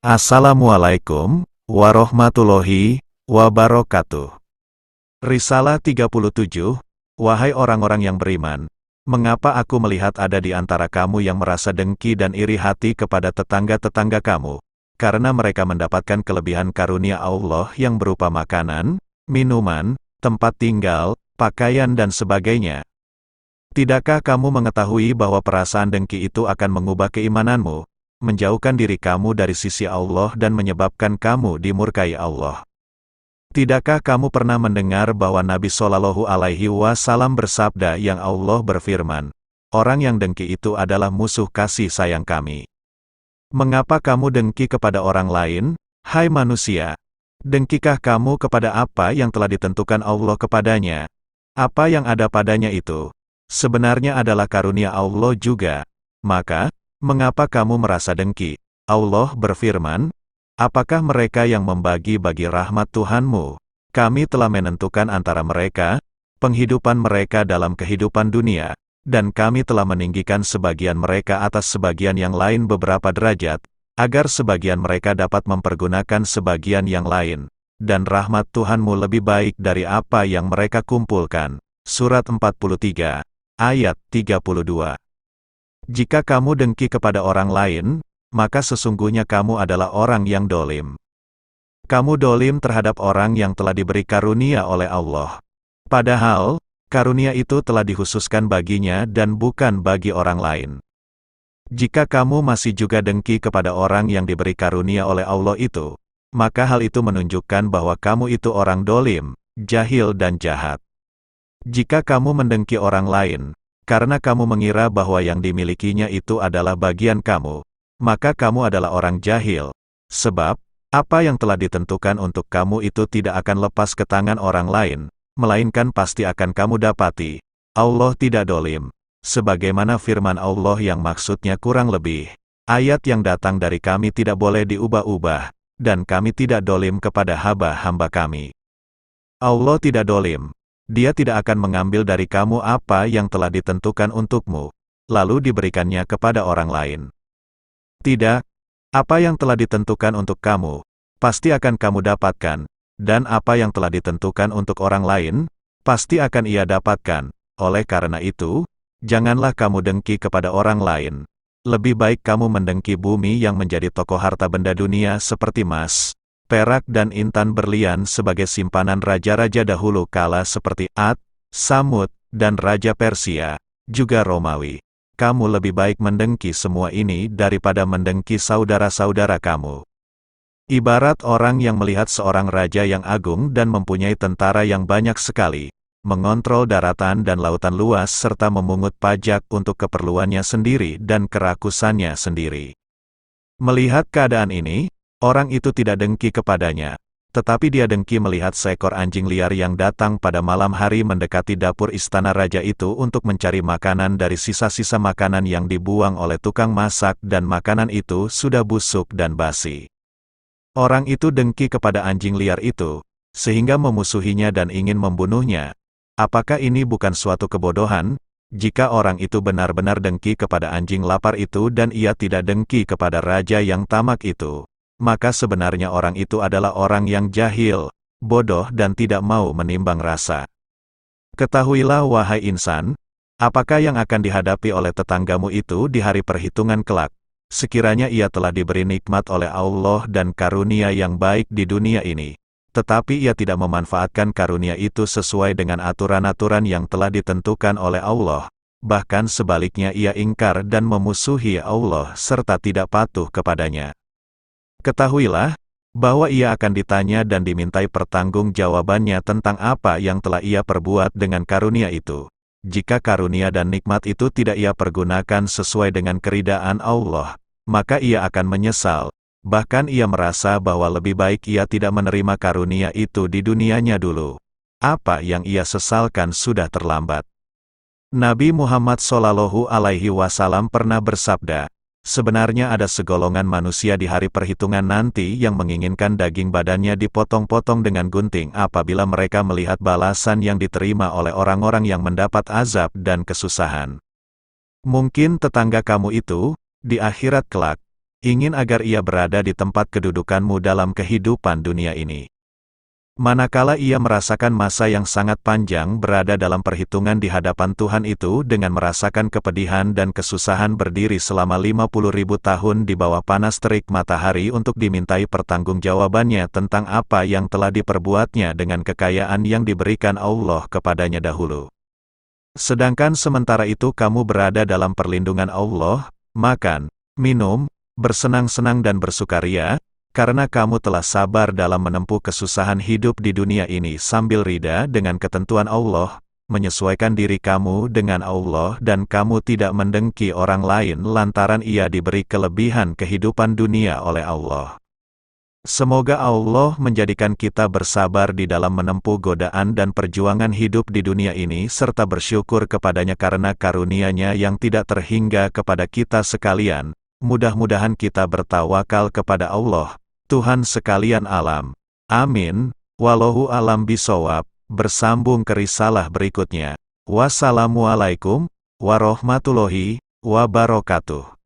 Assalamualaikum warahmatullahi wabarakatuh. Risalah 37, Wahai orang-orang yang beriman, mengapa aku melihat ada di antara kamu yang merasa dengki dan iri hati kepada tetangga-tetangga kamu, karena mereka mendapatkan kelebihan karunia Allah yang berupa makanan, minuman, tempat tinggal, pakaian dan sebagainya. Tidakkah kamu mengetahui bahwa perasaan dengki itu akan mengubah keimananmu, menjauhkan diri kamu dari sisi Allah dan menyebabkan kamu dimurkai Allah? Tidakkah kamu pernah mendengar bahwa Nabi Shallallahu Alaihi Wasallam bersabda yang Allah berfirman, orang yang dengki itu adalah musuh kasih sayang kami. Mengapa kamu dengki kepada orang lain, hai manusia? Dengkikah kamu kepada apa yang telah ditentukan Allah kepadanya? Apa yang ada padanya itu sebenarnya adalah karunia Allah juga. Maka, mengapa kamu merasa dengki? Allah berfirman, apakah mereka yang membagi-bagi rahmat Tuhanmu? Kami telah menentukan antara mereka, penghidupan mereka dalam kehidupan dunia, dan kami telah meninggikan sebagian mereka atas sebagian yang lain beberapa derajat, agar sebagian mereka dapat mempergunakan sebagian yang lain, dan rahmat Tuhanmu lebih baik dari apa yang mereka kumpulkan. Surat 43, ayat 32. Jika kamu dengki kepada orang lain, maka sesungguhnya kamu adalah orang yang dolim. Kamu dolim terhadap orang yang telah diberi karunia oleh Allah. Padahal, karunia itu telah dikhususkan baginya dan bukan bagi orang lain. Jika kamu masih juga dengki kepada orang yang diberi karunia oleh Allah itu, maka hal itu menunjukkan bahwa kamu itu orang dolim, jahil dan jahat. Jika kamu mendengki orang lain, karena kamu mengira bahwa yang dimilikinya itu adalah bagian kamu, maka kamu adalah orang jahil. Sebab, apa yang telah ditentukan untuk kamu itu tidak akan lepas ke tangan orang lain, melainkan pasti akan kamu dapati. Allah tidak dolim. Sebagaimana firman Allah yang maksudnya kurang lebih, ayat yang datang dari kami tidak boleh diubah-ubah, dan kami tidak dolim kepada hamba-hamba kami. Allah tidak dolim. Dia tidak akan mengambil dari kamu apa yang telah ditentukan untukmu, lalu diberikannya kepada orang lain. Tidak, apa yang telah ditentukan untuk kamu, pasti akan kamu dapatkan, dan apa yang telah ditentukan untuk orang lain, pasti akan ia dapatkan. Oleh karena itu, janganlah kamu dengki kepada orang lain. Lebih baik kamu mendengki bumi yang menjadi toko harta benda dunia seperti emas, perak dan intan berlian sebagai simpanan raja-raja dahulu kala seperti Ad, Samud, dan Raja Persia, juga Romawi. Kamu lebih baik mendengki semua ini daripada mendengki saudara-saudara kamu. Ibarat orang yang melihat seorang raja yang agung dan mempunyai tentara yang banyak sekali, mengontrol daratan dan lautan luas serta memungut pajak untuk keperluannya sendiri dan kerakusannya sendiri. Melihat keadaan ini, orang itu tidak dengki kepadanya, tetapi dia dengki melihat seekor anjing liar yang datang pada malam hari mendekati dapur istana raja itu untuk mencari makanan dari sisa-sisa makanan yang dibuang oleh tukang masak dan makanan itu sudah busuk dan basi. Orang itu dengki kepada anjing liar itu, sehingga memusuhinya dan ingin membunuhnya. Apakah ini bukan suatu kebodohan? Jika orang itu benar-benar dengki kepada anjing lapar itu dan ia tidak dengki kepada raja yang tamak itu, maka sebenarnya orang itu adalah orang yang jahil, bodoh dan tidak mau menimbang rasa. Ketahuilah wahai insan, apakah yang akan dihadapi oleh tetanggamu itu di hari perhitungan kelak, sekiranya ia telah diberi nikmat oleh Allah dan karunia yang baik di dunia ini, tetapi ia tidak memanfaatkan karunia itu sesuai dengan aturan-aturan yang telah ditentukan oleh Allah, bahkan sebaliknya ia ingkar dan memusuhi Allah serta tidak patuh kepadanya. Ketahuilah, bahwa ia akan ditanya dan dimintai pertanggungjawabannya tentang apa yang telah ia perbuat dengan karunia itu. Jika karunia dan nikmat itu tidak ia pergunakan sesuai dengan keridaan Allah, maka ia akan menyesal. Bahkan ia merasa bahwa lebih baik ia tidak menerima karunia itu di dunianya dulu. Apa yang ia sesalkan sudah terlambat. Nabi Muhammad Shallallahu Alaihi Wasallam pernah bersabda, sebenarnya ada segolongan manusia di hari perhitungan nanti yang menginginkan daging badannya dipotong-potong dengan gunting apabila mereka melihat balasan yang diterima oleh orang-orang yang mendapat azab dan kesusahan. Mungkin tetangga kamu itu, di akhirat kelak, ingin agar ia berada di tempat kedudukanmu dalam kehidupan dunia ini. Manakala ia merasakan masa yang sangat panjang berada dalam perhitungan di hadapan Tuhan itu dengan merasakan kepedihan dan kesusahan berdiri selama 50.000 tahun di bawah panas terik matahari untuk dimintai pertanggungjawabannya tentang apa yang telah diperbuatnya dengan kekayaan yang diberikan Allah kepadanya dahulu. Sedangkan sementara itu kamu berada dalam perlindungan Allah, makan, minum, bersenang-senang dan bersukaria, karena kamu telah sabar dalam menempuh kesusahan hidup di dunia ini sambil rida dengan ketentuan Allah, menyesuaikan diri kamu dengan Allah dan kamu tidak mendengki orang lain lantaran ia diberi kelebihan kehidupan dunia oleh Allah. Semoga Allah menjadikan kita bersabar di dalam menempuh godaan dan perjuangan hidup di dunia ini serta bersyukur kepadanya karena karunia-Nya yang tidak terhingga kepada kita sekalian. Mudah-mudahan kita bertawakal kepada Allah, Tuhan sekalian alam. Amin. Wallahu alam bisawab. Bersambung ke risalah berikutnya. Wassalamualaikum warahmatullahi wabarakatuh.